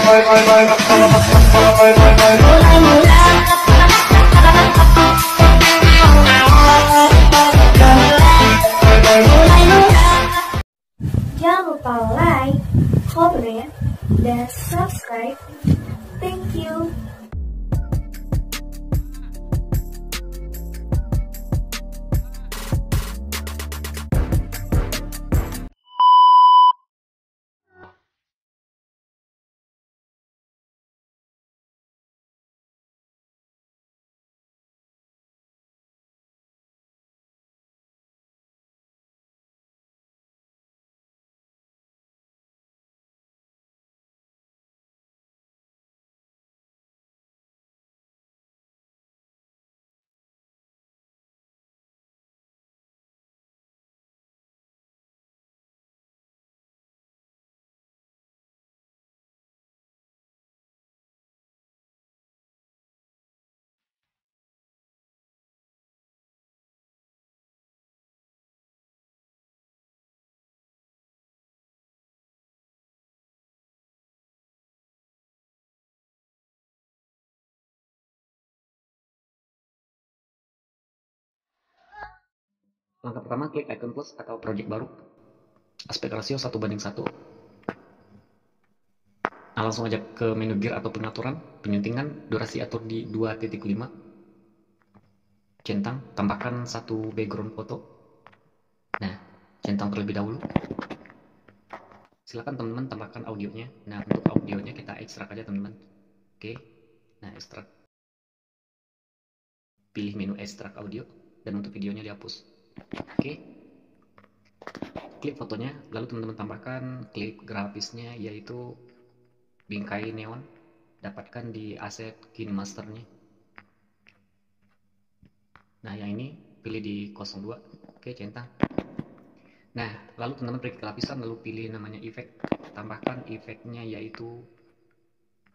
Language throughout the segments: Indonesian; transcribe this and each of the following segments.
Jangan lupa like, comment, dan subscribe. Thank you. Langkah pertama, klik icon plus atau project baru. Aspek rasio 1:1. Nah, langsung aja ke menu gear atau pengaturan, penyuntingan, durasi atur di 2.5. Centang, tambahkan satu background foto. Nah, centang terlebih dahulu. Silakan teman-teman tambahkan audionya. Nah, untuk audionya kita ekstrak aja teman-teman. Oke, nah ekstrak. Pilih menu ekstrak audio, dan untuk videonya dihapus. Oke, klik fotonya, lalu teman-teman tambahkan klip grafisnya yaitu bingkai neon. Dapatkan di aset KineMaster-nya. Nah, yang ini pilih di 02. Oke, centang. Nah, lalu teman-teman pergi ke lapisan, lalu pilih namanya efek. Tambahkan efeknya yaitu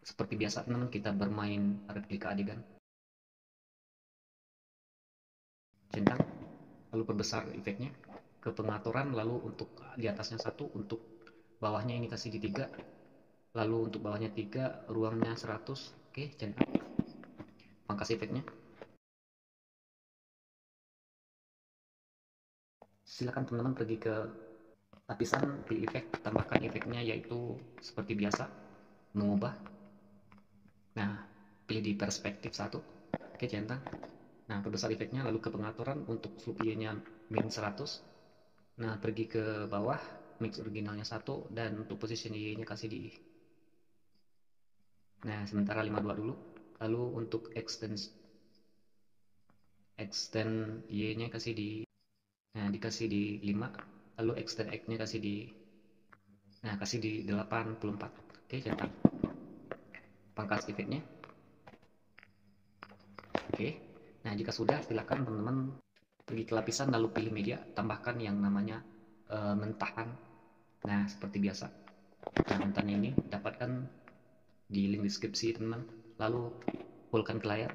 seperti biasa teman-teman kita bermain replika adegan. Centang, lalu perbesar efeknya ke pengaturan, lalu untuk di atasnya 1, untuk bawahnya ini kasih di 3, lalu untuk bawahnya 3, ruangnya 100. Oke, centang. Pangkas efeknya. Silakan teman-teman pergi ke lapisan, pilih efek, tambahkan efeknya yaitu seperti biasa mengubah. Nah, pilih di perspektif 1. Oke, centang. Nah, perbesar efeknya, lalu ke pengaturan untuk fluidnya min 100. Nah, pergi ke bawah, mix originalnya 1, dan untuk position Y-nya kasih di. Nah, sementara 52 dulu. Lalu untuk extend Y-nya kasih di. Nah, dikasih di 5. Lalu extend X-nya kasih di. Nah, kasih di 84. Oke, centang. Pangkas efeknya. Oke. Nah, jika sudah, silakan teman-teman pergi ke lapisan, lalu pilih media, tambahkan yang namanya mentahan. Nah, seperti biasa. Nah, mentahannya ini dapatkan di link deskripsi teman-teman. Lalu fullkan ke layar.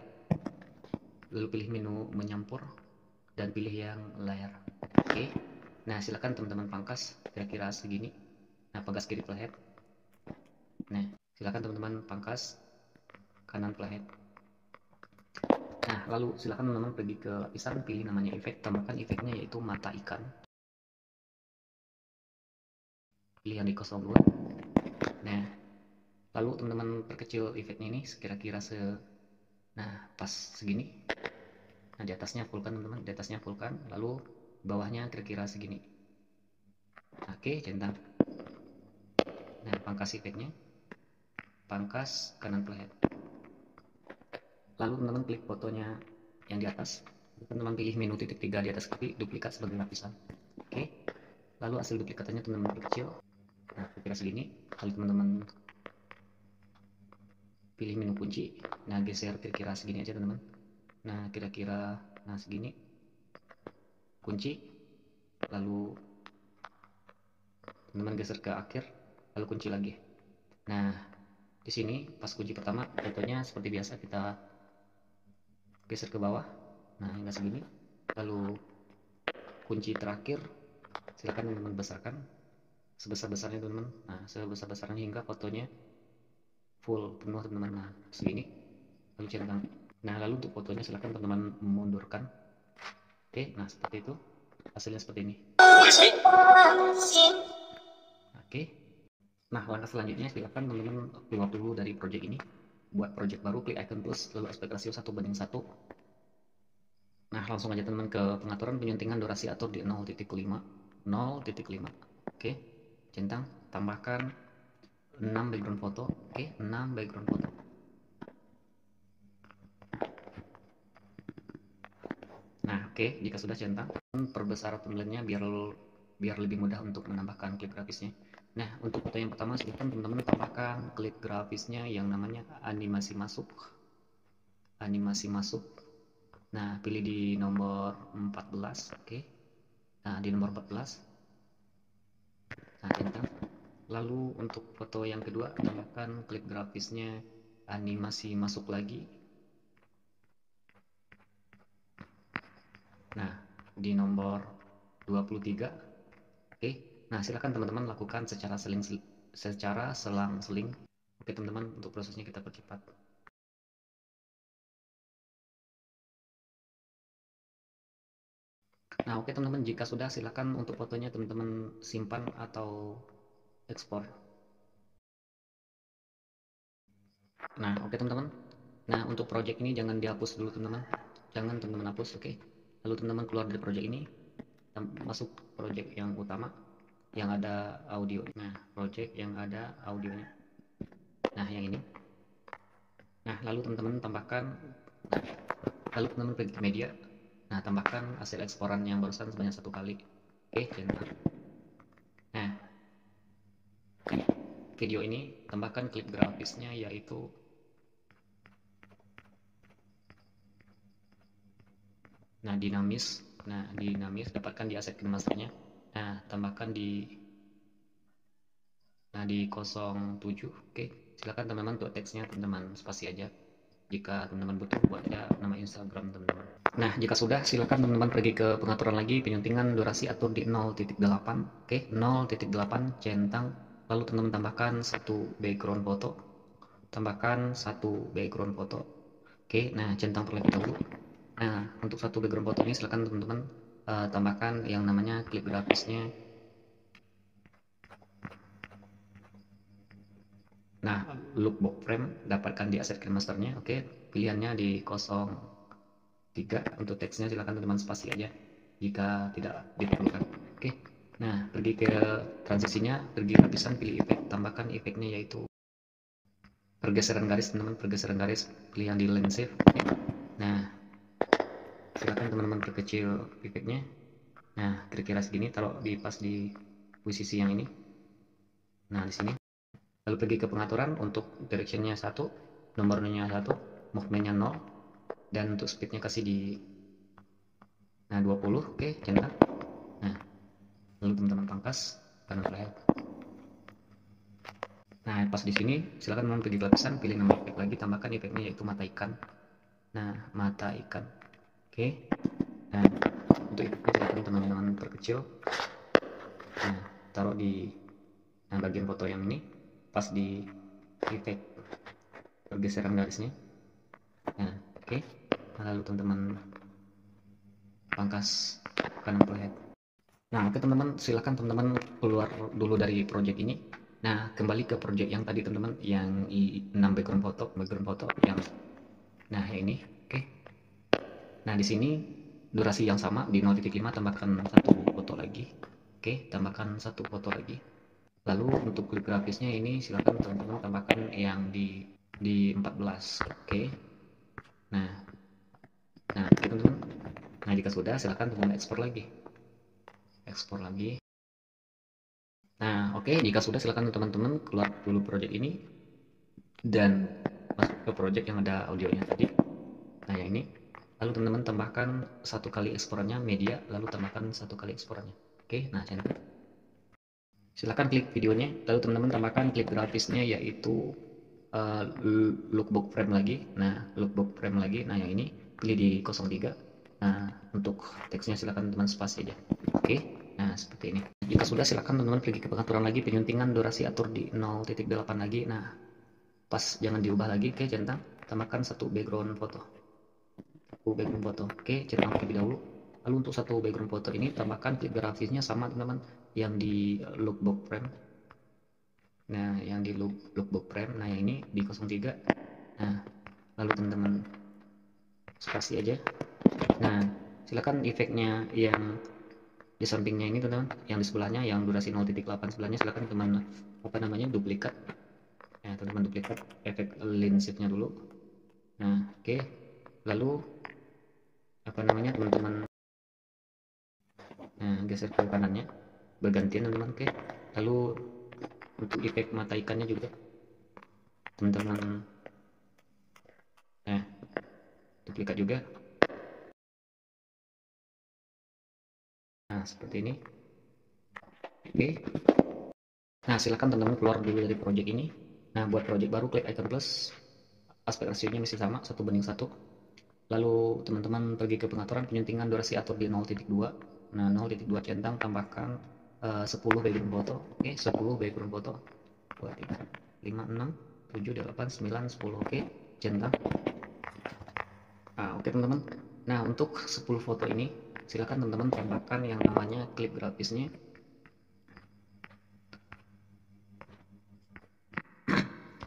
Lalu pilih menu menyampur dan pilih yang layar. Oke. Nah, silakan teman-teman pangkas kira-kira segini. Nah, pangkas kiri playhead. Nah, silakan teman-teman pangkas kanan playhead. Nah, lalu silakan teman-teman pergi ke lapisan, pilih namanya efek, tambahkan efeknya yaitu mata ikan. Pilih yang di 02. Nah, lalu teman-teman perkecil efeknya ini kira-kira nah, pas segini. Nah, di atasnya fullkan teman-teman, di atasnya fullkan, lalu bawahnya kira-kira segini. Oke, centang. Nah, pangkas efeknya, pangkas kanan playhead. Lalu teman-teman klik fotonya yang di atas, teman-teman pilih menu titik 3 di atas kiri, duplikat sebagai lapisan. Oke, lalu hasil duplikatannya teman-teman perkecil. Nah, kira-kira segini. Lalu teman-teman pilih menu kunci. Nah, geser kira-kira segini aja teman-teman. Nah, kira-kira segini. Kunci. Lalu teman-teman geser ke akhir, lalu kunci lagi. Nah, di sini pas kunci pertama, fotonya seperti biasa kita geser ke bawah. Nah, hingga segini. Lalu kunci terakhir, silakan teman-teman besarkan sebesar-besarnya teman-teman. Nah, sebesar-besarnya hingga fotonya full penuh teman-teman. Nah segini lalu centang. Nah lalu untuk fotonya silahkan teman-teman mundurkan. Oke, nah seperti itu, hasilnya seperti ini. Oke, nah langkah selanjutnya silakan teman-teman keluar dulu dari project ini, buat project baru, klik icon plus, lalu aspek rasio 1:1. Nah langsung aja teman-teman ke pengaturan penyuntingan durasi, atur di 0.5. Oke, centang, tambahkan 6 background foto. Oke, 6 background foto. Nah oke, jika sudah centang, perbesar thumbnailnya biar lebih mudah untuk menambahkan klip grafisnya. Nah untuk foto yang pertama silahkan teman-teman tambahkan klip grafisnya yang namanya animasi masuk. Nah pilih di nomor 14. Oke, nah di nomor 14. Nah centang. Lalu untuk foto yang kedua tambahkan klip grafisnya animasi masuk lagi. Nah di nomor 23. Oke, nah silakan teman-teman lakukan secara selang-seling. Oke teman-teman, untuk prosesnya kita percepat. Nah oke teman-teman, jika sudah silakan untuk fotonya teman-teman simpan atau ekspor. Nah oke teman-teman, nah untuk project ini jangan dihapus dulu teman-teman, jangan teman-teman hapus. Oke, lalu teman-teman keluar dari project ini, masuk project yang utama yang ada audio. Nah project yang ada audionya, nah yang ini. Nah lalu teman-teman tambahkan, lalu teman-teman pergi ke media. Nah tambahkan hasil eksporan yang barusan sebanyak 1 kali. Oke, centang. Nah video ini tambahkan klip grafisnya yaitu dinamis. Nah dinamis dapatkan di aset masternya. Nah tambahkan di 07. Oke, silakan teman-teman untuk teksnya teman-teman spasi aja jika teman-teman butuh buat ya nama Instagram teman-teman. Nah jika sudah silakan teman-teman pergi ke pengaturan lagi, penyuntingan durasi atur di 0.8. Oke, 0.8 centang. Lalu teman-teman tambahkan satu background foto. Oke, nah centang terlebih dahulu. Nah untuk satu background foto ini silakan teman-teman tambahkan yang namanya klip grafisnya. Nah lookbook frame dapatkan di aset masternya. Oke, pilihannya di 03. Untuk teksnya silakan teman-teman spasi aja jika tidak diperlukan. Oke, nah pergi ke transisinya, pergi lapisan, pilih efek, tambahkan efeknya yaitu pergeseran garis teman-teman, pergeseran garis, pilih yang di landscape. Nah silakan teman-teman perkecil efeknya. Nah kira-kira segini, taruh di pas di posisi yang ini. Nah di sini. Lalu pergi ke pengaturan, untuk directionnya 1, nomornya 1, movementnya 0, dan untuk speednya kasih di 20. Oke, centang. Nah lalu teman-teman pangkas kanan flathead. Nah pas di sini silakan teman pergi ke lapisan, pilih nama efek lagi, tambahkan efeknya yaitu mata ikan. Nah mata ikan. Oke, nah untuk efeknya silakan teman-teman perkecil. Nah taruh di bagian foto yang ini, pas di efek pergeseran garisnya. Nah oke, lalu teman-teman pangkas kanan flathead. Nah oke teman-teman, silakan teman-teman keluar dulu dari project ini. Nah kembali ke project yang tadi teman-teman, yang 6 background foto yang yang ini. Oke, nah di sini durasi yang sama di 0.5, tambahkan satu foto lagi. Oke, tambahkan satu foto lagi. Lalu untuk klip grafisnya ini silakan teman-teman tambahkan yang di 14. Oke, nah teman-teman, nah jika sudah silakan teman-teman ekspor lagi. Nah oke, jika sudah silakan teman-teman keluar dulu project ini dan masuk ke project yang ada audionya tadi. Nah yang ini, lalu teman-teman tambahkan 1 kali eksporannya media, lalu tambahkan 1 kali eksporannya. Oke, nah centang. Silakan klik videonya, lalu teman-teman tambahkan klip grafisnya yaitu lookbook frame lagi. Nah lookbook frame lagi, nah yang ini pilih di 03. Nah untuk teksnya silakan teman spasi aja. Oke, nah seperti ini. Jika sudah silakan teman-teman pergi ke pengaturan lagi, penyuntingan durasi atur di 0.8 lagi. Nah pas jangan diubah lagi. Oke, centang, tambahkan satu background foto. Oke, centang terlebih dahulu. Lalu untuk satu background foto ini tambahkan klip grafisnya sama teman-teman yang di lookbook frame. Nah, yang di lookbook frame, nah yang ini di 03. Nah, lalu teman-teman spasi aja. Nah, silakan efeknya yang di sampingnya ini teman-teman, yang di sebelahnya yang durasi 0.8 sebelahnya silakan teman duplikat. Nah, teman-teman duplikat efek line shift-nya dulu. Nah, oke. Lalu teman-teman geser ke kanannya bergantian teman-teman. Oke. Lalu untuk efek mata ikannya juga teman-teman duplikat juga. Nah, seperti ini. Oke. Nah, silakan teman-teman keluar dulu dari project ini. Nah, buat project baru klik icon plus. Aspek rasionya masih sama 1:1. Lalu teman-teman pergi ke pengaturan penyuntingan durasi, atur di 0.2. Nah, 0.2 centang, tambahkan 10 background foto. Oke, 10 background foto. 2, 3, 5, 6, 7, 8, 9, 10. Oke, centang. Oke teman-teman. Nah, untuk 10 foto ini silakan teman-teman tambahkan yang namanya klip grafisnya.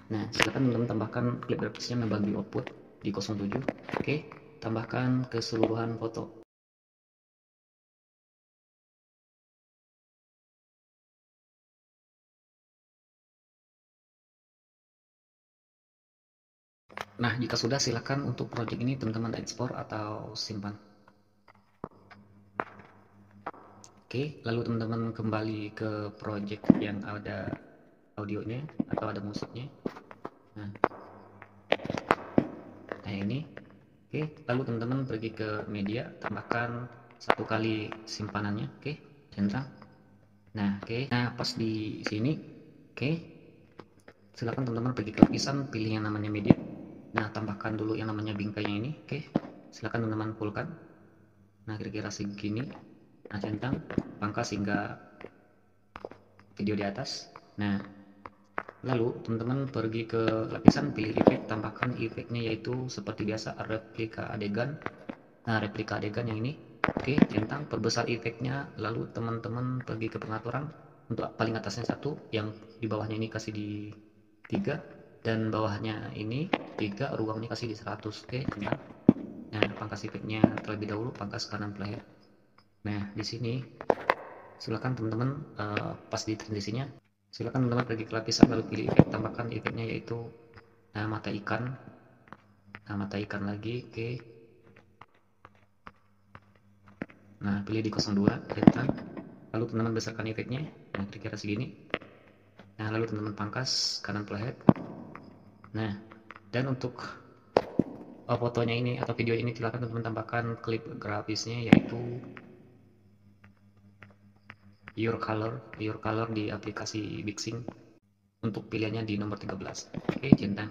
Nah, silakan teman-teman tambahkan klip grafisnya membagi output di 07. Oke, tambahkan keseluruhan foto. Nah, jika sudah silakan untuk project ini teman-teman ekspor atau simpan. Oke, lalu teman-teman kembali ke project yang ada audionya atau ada musiknya. Nah ini. Oke, lalu teman-teman pergi ke media, tambahkan 1 kali simpanannya. Oke, centang. Nah, oke. Nah, pas di sini, oke. Silakan teman-teman pergi ke lapisan, pilih yang namanya media. Nah, tambahkan dulu yang namanya bingkainya ini. Oke, silakan teman-teman fullkan. Nah, kira-kira segini. Nah, centang, pangkas hingga video di atas. Nah, lalu teman-teman pergi ke lapisan, pilih efek, tambahkan efeknya yaitu seperti biasa replika adegan. Nah, replika adegan yang ini. Oke, centang, perbesar efeknya. Lalu teman-teman pergi ke pengaturan untuk paling atasnya 1, yang di bawahnya ini kasih di 3, dan bawahnya ini 3, ruangnya kasih di 100. Oke, centang. Nah, pangkas efeknya terlebih dahulu, pangkas kanan player. Nah, di sini silakan teman-teman pas di transisinya silakan teman-teman pergi ke lapisan, lalu pilih efek, tambahkan efeknya yaitu mata ikan. Nah, mata ikan lagi. Oke. Nah, pilih di 02, centang. Lalu teman-teman besarkan efeknya. Nah, kira-kira segini. Nah, lalu teman-teman pangkas kanan playhead. Nah, dan untuk fotonya ini atau video ini silakan teman-teman tambahkan klip grafisnya yaitu your color di aplikasi Bixing. Untuk pilihannya di nomor 13. Oke, centang.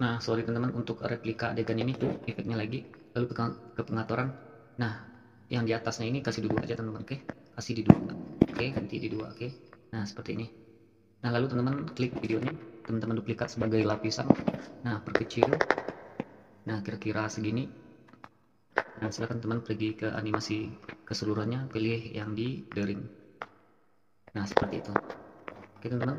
Nah, sorry teman-teman, untuk replika adegan ini tuh efeknya lagi, lalu ke pengaturan. Nah, yang di atasnya ini kasih di 2 aja teman-teman. Oke, kasih di 2. Oke, ganti di 2. Oke, nah seperti ini. Nah, lalu teman-teman klik videonya, teman-teman duplikat sebagai lapisan. Nah, perkecil. Nah, kira-kira segini. Nah, silakan teman pergi ke animasi keseluruhannya, pilih yang di dering. Nah, seperti itu. Oke teman-teman.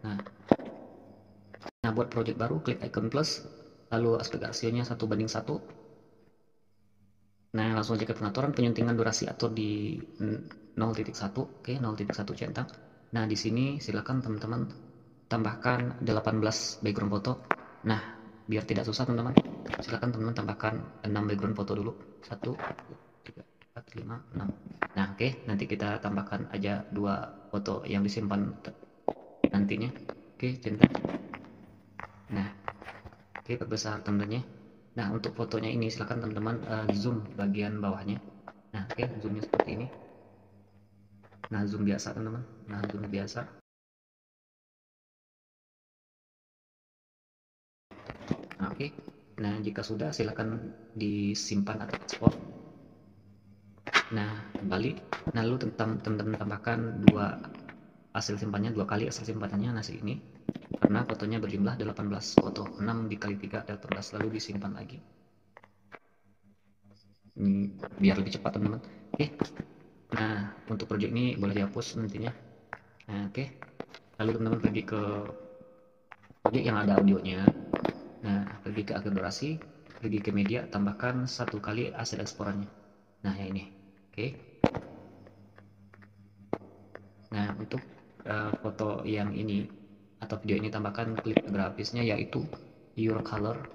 Nah, buat project baru klik icon plus, lalu aspek rasionya 1:1. Nah, langsung aja ke pengaturan penyuntingan durasi, atur di 0.1. Oke, 0.1 centang. Nah, di sini silakan teman-teman tambahkan 18 background foto. Nah, biar tidak susah teman-teman, silakan teman-teman tambahkan 6 background foto dulu. 1, 2, 3, 4, 5, 6. Nah, oke, nanti kita tambahkan aja 2 foto yang disimpan nantinya. Oke, centang. Nah, oke, perbesar teman-temannya. Nah, untuk fotonya ini silakan teman-teman zoom bagian bawahnya. Nah, oke, zoomnya seperti ini. Nah, zoom biasa teman-teman. Nah, zoom biasa. Nah, oke. Nah, jika sudah silakan disimpan atau ekspor. Nah, kembali. Nah, lalu teman-teman tambahkan 2 hasil simpannya 2 kali hasil simpanannya nasi ini, karena fotonya berjumlah 18 foto, 6 dikali 3 18, lalu disimpan lagi. Biar lebih cepat teman-teman. Oke. Nah, untuk project ini boleh dihapus nantinya. Nah, oke. Lalu teman-teman pergi ke project yang ada audionya. Nah, pergi ke akhir durasi, pergi ke media, tambahkan 1 kali hasil eksporannya. Nah, yang ini. Oke. Nah, untuk foto yang ini atau video ini tambahkan klip grafisnya yaitu your color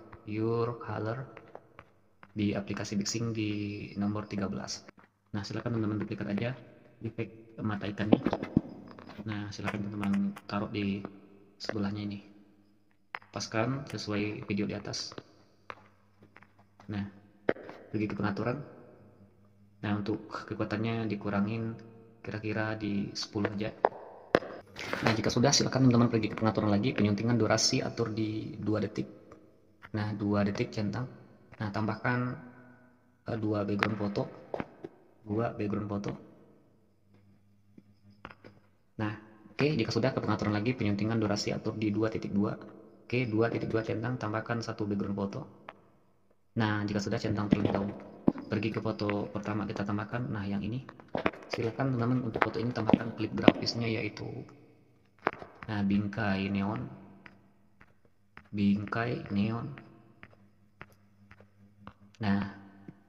di aplikasi Mixing di nomor 13. Nah, silakan teman-teman duplikat aja efek mata ikannya. Nah, silakan teman-teman taruh di sebelahnya ini. Paskan sesuai video di atas. Nah, pergi ke pengaturan. Nah, untuk kekuatannya dikurangin kira-kira di 10 aja. Nah, jika sudah silakan teman-teman pergi ke pengaturan lagi, penyuntingan durasi atur di 2 detik. Nah, 2 detik centang. Nah, tambahkan 2 background foto. Nah, oke, jika sudah ke pengaturan lagi, penyuntingan durasi atur di 2.2. Oke, 2.2 centang, tambahkan 1 background foto. Nah, jika sudah centang terlebih dahulu. Pergi ke foto pertama kita tambahkan, nah yang ini. Silakan teman-teman untuk foto ini tambahkan klip grafisnya yaitu bingkai neon. Nah,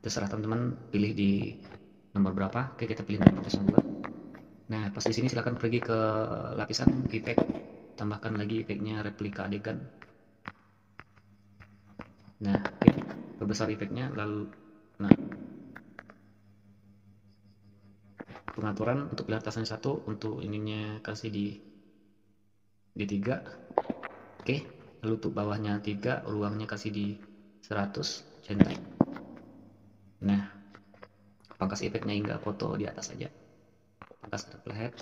terserah teman-teman pilih di nomor berapa. Oke, kita pilih nomor 02. Nah, pas di sini silakan pergi ke lapisan efek, tambahkan lagi efeknya replika adegan. Nah, oke, perbesar efeknya, lalu pengaturan untuk pilihan 1, untuk ininya kasih di 3. Oke, lalu untuk bawahnya 3, ruangnya kasih di 100 centang. Nah, pangkas efeknya hingga foto di atas saja, pangkas playhead.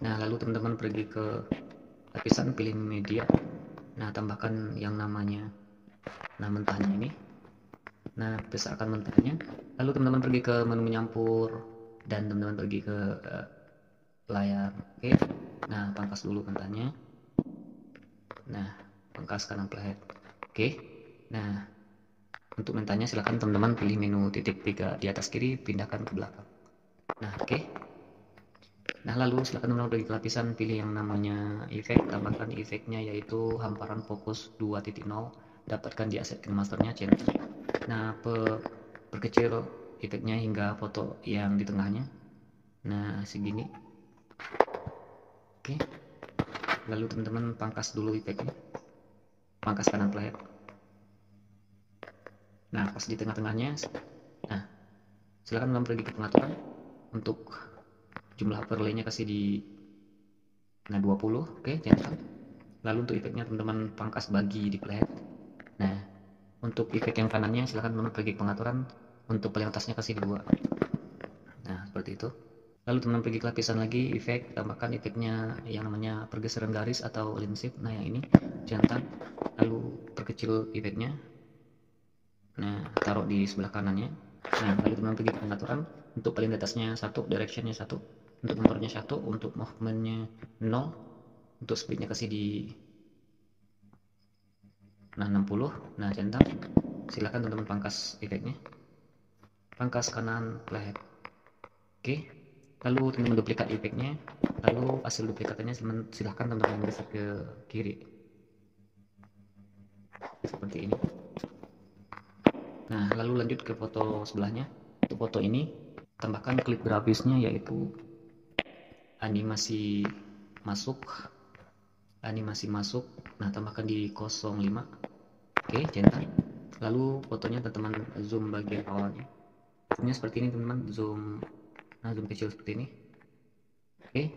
Nah, lalu teman-teman pergi ke lapisan, pilih media. Nah, tambahkan yang namanya mentahnya ini. Nah, besarkan mentahnya. Lalu teman-teman pergi ke menu menyampur dan teman-teman pergi ke layar. Oke. Nah, pangkas dulu mentahnya. Nah, pangkas kanan playhead. Oke. Nah, untuk mentahnya silahkan teman-teman pilih menu titik 3 di atas kiri, pindahkan ke belakang. Nah, oke. Nah, lalu silahkan teman-teman pergi ke lapisan, pilih yang namanya efek, tambahkan efeknya yaitu hamparan fokus 2.0, dapatkan di aset masternya centang. Nah, perkecil efeknya hingga foto yang di tengahnya. Nah, segini. Oke. Lalu teman-teman pangkas dulu efeknya. Pangkas kanan playhead. Nah, pas di tengah-tengahnya. Nah, silakan teman-teman pergi ke pengaturan. Untuk jumlah overlay-nya kasih di 20. Oke, centang. Lalu untuk efeknya teman-teman pangkas bagi di playhead. Nah, untuk efek yang kanannya silahkan teman-teman pergi ke pengaturan, untuk paling atasnya kasih di 2. Nah, seperti itu. Lalu teman-teman pergi ke lapisan lagi, efek, tambahkan efeknya yang namanya pergeseran garis atau line shift. Nah, yang ini centang. Lalu perkecil efeknya. Nah, taruh di sebelah kanannya. Nah, lalu teman-teman pergi ke pengaturan, untuk paling atasnya 1, directionnya 1, untuk nomornya 1, untuk movementnya 0, untuk speednya kasih di 60. Nah, centang. Silahkan teman-teman pangkas efeknya, pangkas kanan playhead. Oke, lalu teman-teman duplikat efeknya, lalu hasil duplikatannya silahkan teman-teman geser ke kiri seperti ini. Nah, lalu lanjut ke foto sebelahnya. Untuk foto ini tambahkan klip grafisnya yaitu animasi masuk. Nah, tambahkan di 05. Oke, centang. Lalu fotonya teman-teman zoom bagian awalnya. Zoomnya seperti ini teman-teman, zoom kecil seperti ini. Oke.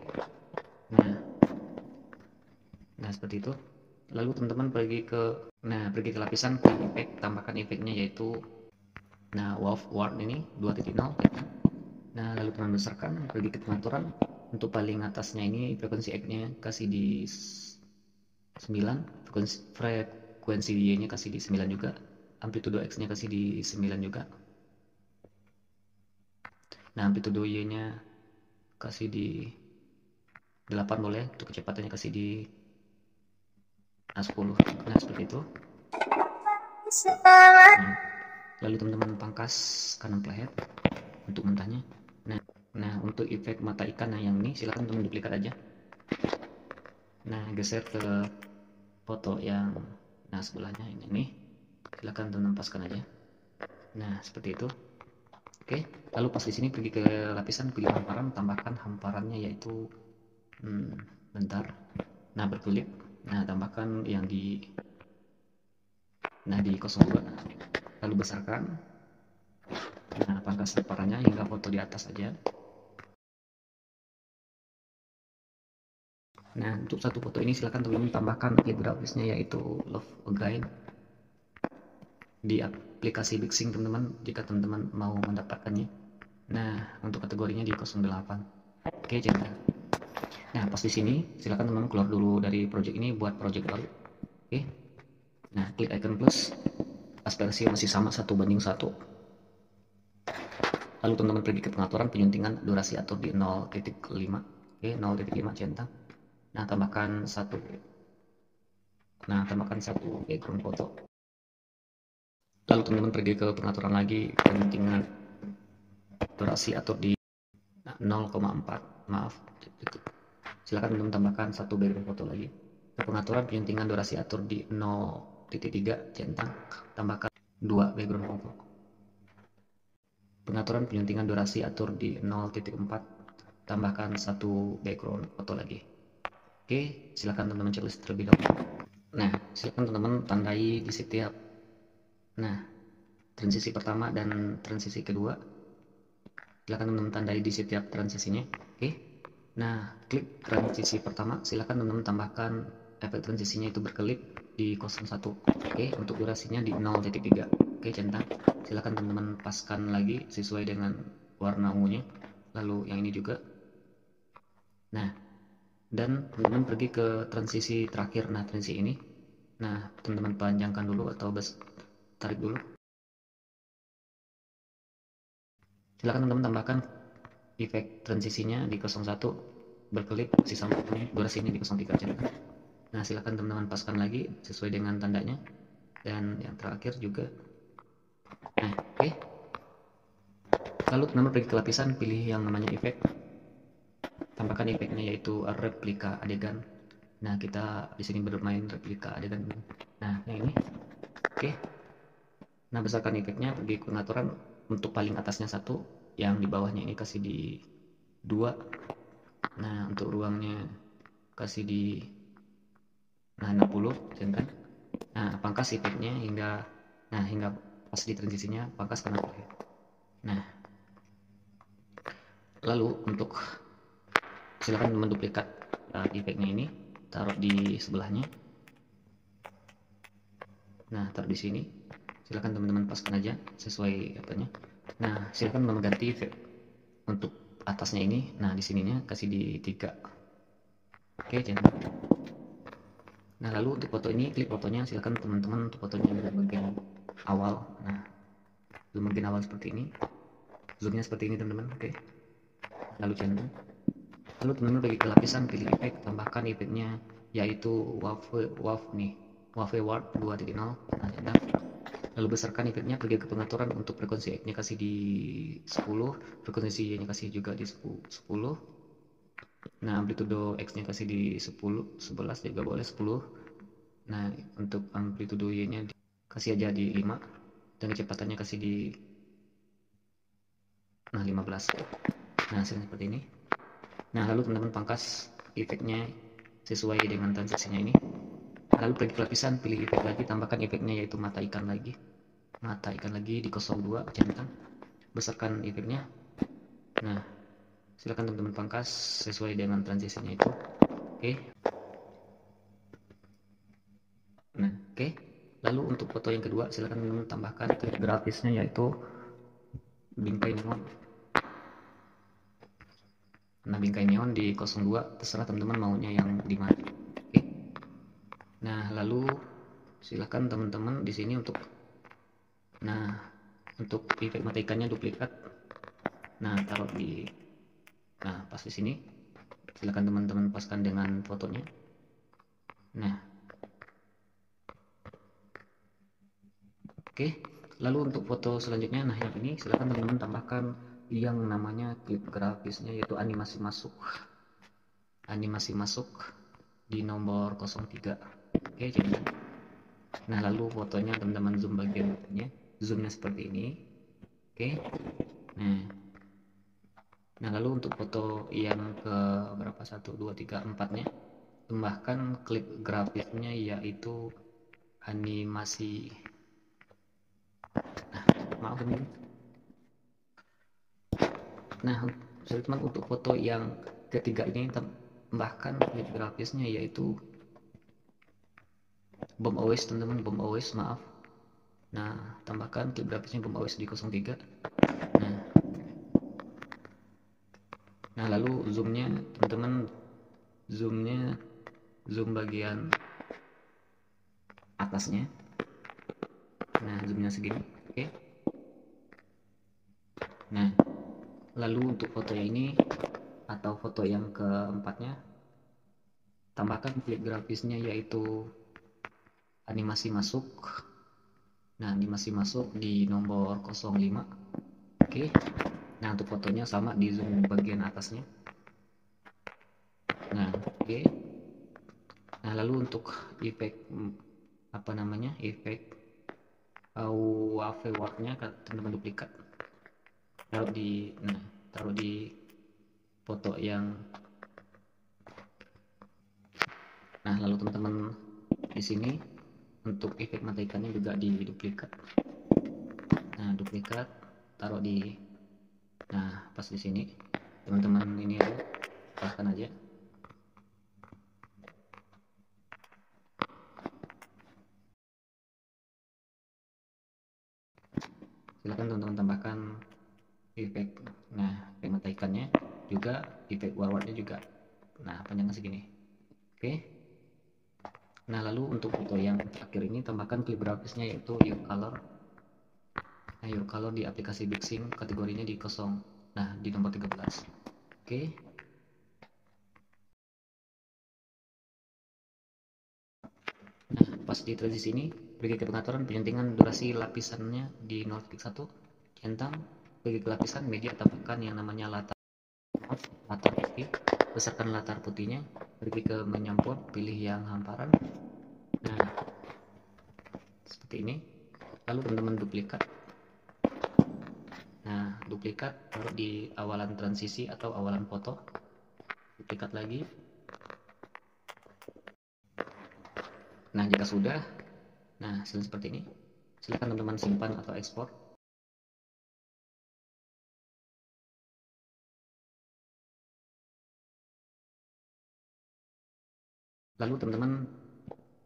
Nah, seperti itu. Lalu teman-teman pergi ke lapisan efek, tambahkan efeknya yaitu wave ini 2.0. Nah, lalu teman besarkan, pergi ke pengaturan. Untuk paling atasnya ini frekuensi X-nya kasih di 9, frekuensi Y-nya kasih di 9 juga, amplitudo X-nya kasih di 9 juga. Nah, amplitudo Y-nya kasih di 8 boleh, untuk kecepatannya kasih di 10. Nah seperti itu. Nah, lalu teman-teman pangkas kanan playhead untuk mentahnya. Nah untuk efek mata ikan yang ini silahkan teman duplikat aja. Nah geser ke foto yang sebelahnya ini nih, silahkan teman paskan aja. Nah seperti itu. Oke, lalu pas di sini pergi ke lapisan, pilih hamparan, tambahkan hamparannya yaitu bentar. Nah berkelip, nah tambahkan yang di 02, lalu besarkan. Nah pangkas hamparannya hingga foto di atas saja. Nah untuk satu foto ini silahkan teman-teman tambahkan grafisnya yaitu Love Again di aplikasi Bixing teman-teman, jika teman-teman mau mendapatkannya. Nah untuk kategorinya di 08. Oke jangan. Nah pas di sini silahkan teman-teman keluar dulu dari project ini, buat project baru. Oke. Nah klik icon plus, aspek ratio masih sama 1:1. Lalu teman-teman pergi ke pengaturan penyuntingan durasi atur di 0.5. Oke 0.5 centang. Nah tambahkan satu background foto. Lalu teman-teman pergi ke pengaturan lagi, penyuntingan durasi atur di 0,4. Maaf, silakan teman-teman tambahkan satu background foto lagi. Ke pengaturan penyuntingan durasi atur di 0.3 centang, tambahkan 2 background foto. Pengaturan penyuntingan durasi atur di 0.4, tambahkan satu background foto lagi. Oke, silakan teman-teman checklist terlebih dahulu. Nah, silakan teman-teman tandai di setiap transisi pertama dan transisi kedua. Silakan teman-teman tandai di setiap transisinya. Oke. Nah, klik transisi pertama, silakan teman-teman tambahkan efek transisinya itu berkelip di 01. Oke, untuk durasinya di 0.3. Oke, centang. Silakan teman-teman paskan lagi sesuai dengan warna ungunya. Lalu yang ini juga. Nah, dan teman-teman pergi ke transisi terakhir. Nah, transisi ini. Nah, teman-teman panjangkan dulu atau tarik dulu. Silakan teman-teman tambahkan efek transisinya di 01 berkelip sisa waktunya, durasinya di 03 centang. Nah silakan teman-teman paskan lagi sesuai dengan tandanya, dan yang terakhir juga. Nah oke. Lalu teman-teman pergi ke lapisan, pilih yang namanya efek, tambahkan efeknya yaitu replika adegan. Nah kita di sini bermain replika adegan. Nah yang ini oke. Nah besarkan efeknya, pergi ke pengaturan, untuk paling atasnya 1, yang di bawahnya ini kasih di 2. Nah untuk ruangnya kasih di 60 centang. Nah pangkas efeknya hingga pas di transisinya pangkas kanan kiri. Nah lalu untuk silakan menduplikat efeknya ini, taruh di sebelahnya. Nah taruh di sini, silakan teman-teman paskan aja sesuai apanya. Nah silakan mengganti efek untuk atasnya ini. Nah di sininya kasih di 3. Oke centang. Nah lalu untuk foto ini, klik fotonya, silakan teman-teman untuk fotonya di bagian awal. Nah zoom bagian awal seperti ini, zoomnya seperti ini teman-teman. Oke. Lalu centang. Lalu teman-teman pergi ke lapisan, pilih efek, tambahkan efeknya yaitu wave warp 2.0. Nah centang. Lalu besarkan efeknya, pergi ke pengaturan, untuk frekuensi X nya kasih di 10, frekuensi Y nya kasih juga di 10. Nah amplitudo X nya kasih di 10, 11 juga boleh, 10. Nah untuk amplitudo Y nya kasih aja di 5, dan kecepatannya kasih di 15. Nah seperti ini. Nah lalu teman-teman pangkas efeknya sesuai dengan transisinya ini. Lalu pergi ke lapisan, pilih efek lagi, tambahkan efeknya yaitu mata ikan lagi di 02 centang, besarkan efeknya. Nah silakan teman-teman pangkas sesuai dengan transisinya itu. Oke. Nah oke. Lalu untuk foto yang kedua, silakan teman-teman tambahkan grafisnya yaitu bingkai neon. Nah bingkai neon di 02, terserah teman-teman maunya yang di mana. Oke. Nah lalu silakan teman-teman di sini untuk efek mata ikannya duplikat. Nah taruh di pas di sini Silakan teman-teman paskan dengan fotonya. Nah, oke. Lalu untuk foto selanjutnya, nah yang ini silakan teman-teman tambahkan yang namanya klip grafisnya, yaitu animasi masuk di nomor 03. Oke, jadi nah lalu fotonya teman-teman zoom bagian bawahnya, zoomnya seperti ini. Oke, nah lalu untuk foto yang ke berapa, 1 2 3 4-nya, tambahkan klip grafisnya yaitu animasi. Maaf ini. Nah teman-teman, untuk foto yang ketiga ini tambahkan klip grafisnya yaitu bom always, teman-teman, bom always, maaf. Nah tambahkan klip grafisnya bom always di 03. Nah lalu zoomnya teman-teman, zoom bagian atasnya. Nah zoomnya segini. Oke. Nah lalu untuk foto yang ini atau foto yang keempatnya, tambahkan klip grafisnya yaitu animasi masuk. Nah animasi masuk di nomor 05. Oke. Nah untuk fotonya sama, di zoom bagian atasnya. Nah oke. Nah lalu untuk efek efek wave warpnya teman-teman duplikat, taruh di foto yang, nah lalu teman-teman di sini untuk efek mata ikannya juga diduplikat. Nah duplikat, taruh di, nah pas di sini teman-teman ini aja, paskan aja. Silakan teman-teman tambahkan efek, nah efek mata ikannya juga, efek warwarnya juga, nah panjangnya segini. Oke. Nah lalu untuk foto yang terakhir ini, tambahkan klip grafisnya yaitu your color. Nah your color di aplikasi Bixim, kategorinya di di nomor 13. Oke. Nah pas di transisi ini, pergi ke pengaturan penyuntingan durasi lapisannya di 0.1, centang, pergi ke lapisan media, tambahkan yang namanya latar putih, besarkan latar putihnya, pergi ke menyampur, pilih yang hamparan. Nah seperti ini. Lalu teman-teman duplikat. Nah duplikat, taruh di awalan transisi atau awalan foto, duplikat lagi. Nah jika sudah, nah hasil seperti ini. Silakan teman-teman simpan atau ekspor. Lalu teman-teman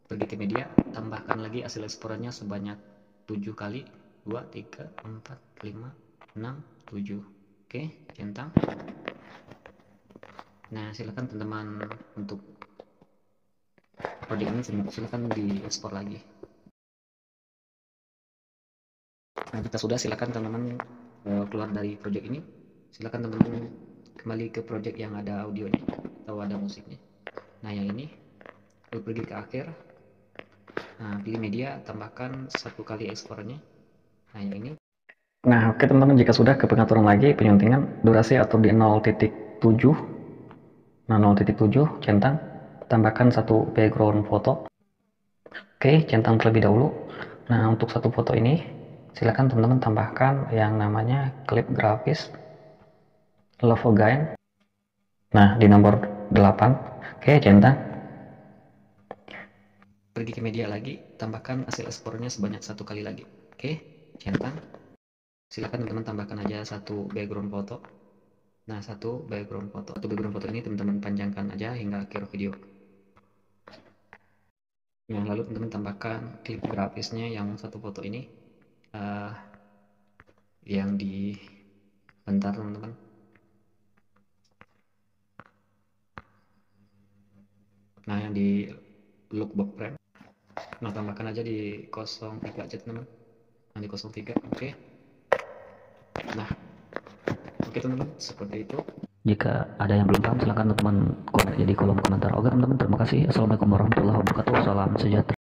pergi ke media, tambahkan lagi hasil eksporannya sebanyak 7 kali, 2, 3, 4, 5, 6, 7. Oke, centang. Nah silakan teman-teman untuk project ini silakan diekspor lagi. Nah jika sudah, silakan teman-teman keluar dari project ini. Silakan teman-teman kembali ke project yang ada audionya atau ada musiknya. Nah yang ini, lalu pergi ke akhir. Nah pilih media, tambahkan 1 kali ekspornya. Nah yang ini. Nah oke teman-teman, jika sudah, ke pengaturan lagi penyuntingan durasi atau di 0.7. Nah 0.7 centang, tambahkan 1 background foto. Oke, centang terlebih dahulu. Nah untuk 1 foto ini, silakan teman-teman tambahkan yang namanya klip grafis Love Again. Nah di nomor 8. Oke, centang. Pergi ke media lagi, tambahkan hasil ekspornya sebanyak 1 kali lagi. Oke, centang. Silakan teman-teman tambahkan aja 1 background foto. Nah 1 background foto ini teman-teman panjangkan aja hingga akhir video. Nah lalu teman-teman tambahkan klip grafisnya yang 1 foto ini, yang di, bentar teman-teman. Nah yang di lookbook frame, nah tambahkan aja di 03 aja teman-teman. Nah di 03. Oke. Nah oke teman-teman, seperti itu. Jika ada yang belum paham, silahkan teman-teman komen di kolom komentar. Oke teman-teman, terima kasih. Assalamualaikum warahmatullahi wabarakatuh. Salam sejahtera.